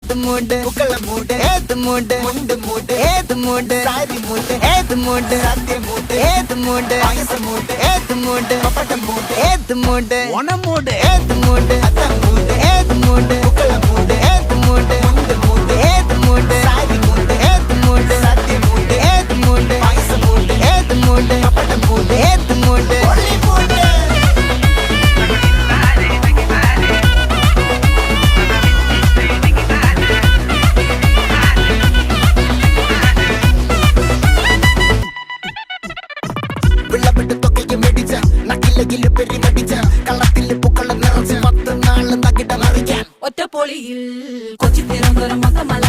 ഏത് മൂട് പുക്കള മൂട് ഏത് മൂട് മുണ്ട് മൂട് ഏത് മൂട് സാരി മൂട് ഏത് മൂട് സദ്യ മൂട് ഏത് മൂട് പായസ മൂട് ഏത് മൂട് പപ്പടം മൂട് ഏത് മൂട് ഓണം മൂട് ഏത് മൂട് അത്തം മൂട് ഏത് മൂട് പുക്കള മൂട് ഏത് മൂട് മുണ്ട് മൂട് ഏത് മൂട് സാരി മൂട് ഏത് മൂട് സദ്യ മൂട് ഏത് മൂട് പായസ മൂട് ഏത് മൂട് പപ്പടം മൂട് ഏത് മൂട് ഒളി മൂട് ഒറ്റപ്പൊളിയിൽ കൊച്ചി തിരുവനന്തപുരം മൊത്തമല